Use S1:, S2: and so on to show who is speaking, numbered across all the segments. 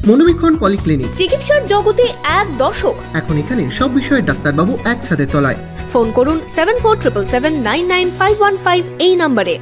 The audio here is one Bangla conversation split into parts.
S1: মনোবীক্ষণ পলিক্লিনিক,
S2: চিকিৎসার জগতে এক দশক।
S1: এখন এখানে সব বিষয়ে ডাক্তারবাবু এক ছাদের তলায়।
S2: ফোন করুন 7477799515 এই নম্বরে।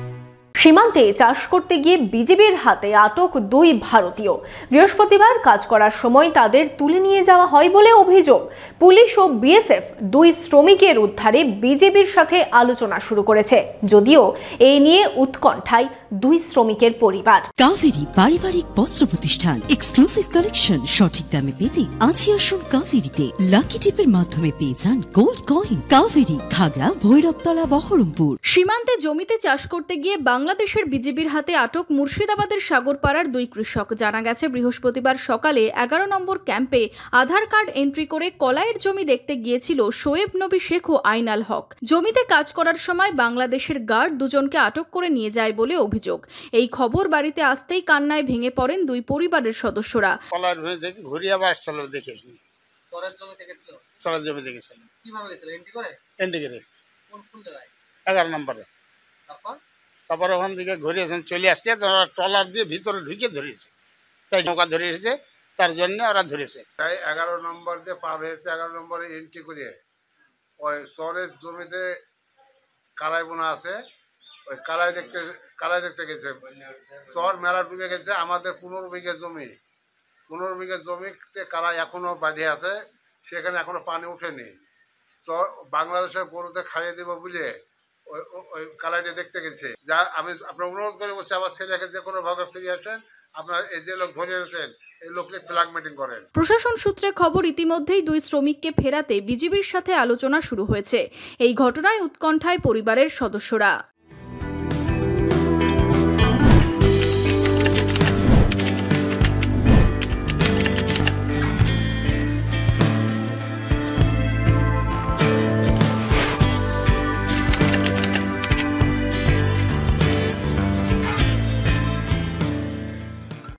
S2: সীমান্তে চাষ করতে গিয়ে বিজিবির হাতে আটক 2 ভারতীয়। বৃহস্পতিবার কাজ করার সময় তাদের তুলে নিয়ে যাওয়া হয় বলে অভিযোগ। পুলিশ ও বিএসএফ 2 শ্রমিকের উদ্ধারে বিজিবির সাথে আলোচনা শুরু করেছে, যদিও এই নিয়ে উৎকণ্ঠায় 2 শ্রমিকের পরিবার।
S3: কাভেরি পারিবারিক বস্ত্র প্রতিষ্ঠান, এক্সক্লুসিভ কালেকশন সঠিক দামে পেতে আজই আসুন কাভেরিতে। লাকি টিপের মাধ্যমে পেয়ে যান গোল্ড কয়েন। কাভেরি, খাগড়া, ভৈরবতলা, বহরমপুর।
S4: সীমান্তে জমিতে চাষ করতে গিয়ে বাংলাদেশের বিজিবির হাতে আটক মুর্শিদাবাদের সাগরপাড়ার 2 কৃষক। জানা গেছে, বৃহস্পতিবার সকালে 11 নম্বর ক্যাম্পে আধার কার্ড এন্ট্রি করে কলাইয়ের জমি দেখতে গিয়েছিল শোয়েব নবী শেখ ও আইনাল হক। জমিতে কাজ করার সময় বাংলাদেশের গার্ড 2 জনকে আটক করে নিয়ে যায় বলে অভিযোগ। এই খবর বাড়িতে আসতেই কান্নায় ভেঙে পড়েন 2 পরিবারের সদস্যরা।
S5: কলার হয়ে দেখি ঘুরিয়ে আবার চলো দেখেছি।
S6: চরের জমি দেখেছিল?
S5: চরের জমি দেখেছিল।
S6: কিভাবে গেছিল? এন্ট্রি করে?
S5: এন্ট্রি করে।
S6: কোন জায়গায়?
S5: 11 নম্বরে। তারপরে ওখান থেকে ঘুরে চলে আসছে, ওরা ট্রলার দিয়ে ভিতরে ঢুকে ধরেছে, তাই নৌকা ধরে এসেছে, তার জন্য ওরা ধরেছে।
S7: তাই 11 নম্বর দিয়ে পার হয়েছে। 11 নম্বরে এন্ট্রি করে ওই চরের জমিতে কালাই বোনা আছে, ওই কালাই দেখতে গেছে। চর মেলা ডুবে গেছে। আমাদের 15 বিঘা জমি, 15 বিঘা জমিতে কালাই এখনো বাঁধে আছে, সেখানে এখনো পানি উঠেনি। বাংলাদেশের গরুতে খাইয়ে দেবো বলে ওই কালাইটা দেখতে গেছে। যা আমি আপনার অনুরোধ করে বলছি, আমার ছেলেকে যে কোনো ভাবে ফিরে আসেন, আপনার এই যে লোক ধরে এনেছেন এই লোককে ফ্ল্যাগ মিটিং করেন।
S4: প্রশাসন সূত্রে খবর, ইতিমধ্যেই 2 শ্রমিককে ফেরাতে বিজিবির সাথে আলোচনা শুরু হয়েছে। এই ঘটনায় উৎকণ্ঠায় পরিবারের সদস্যরা।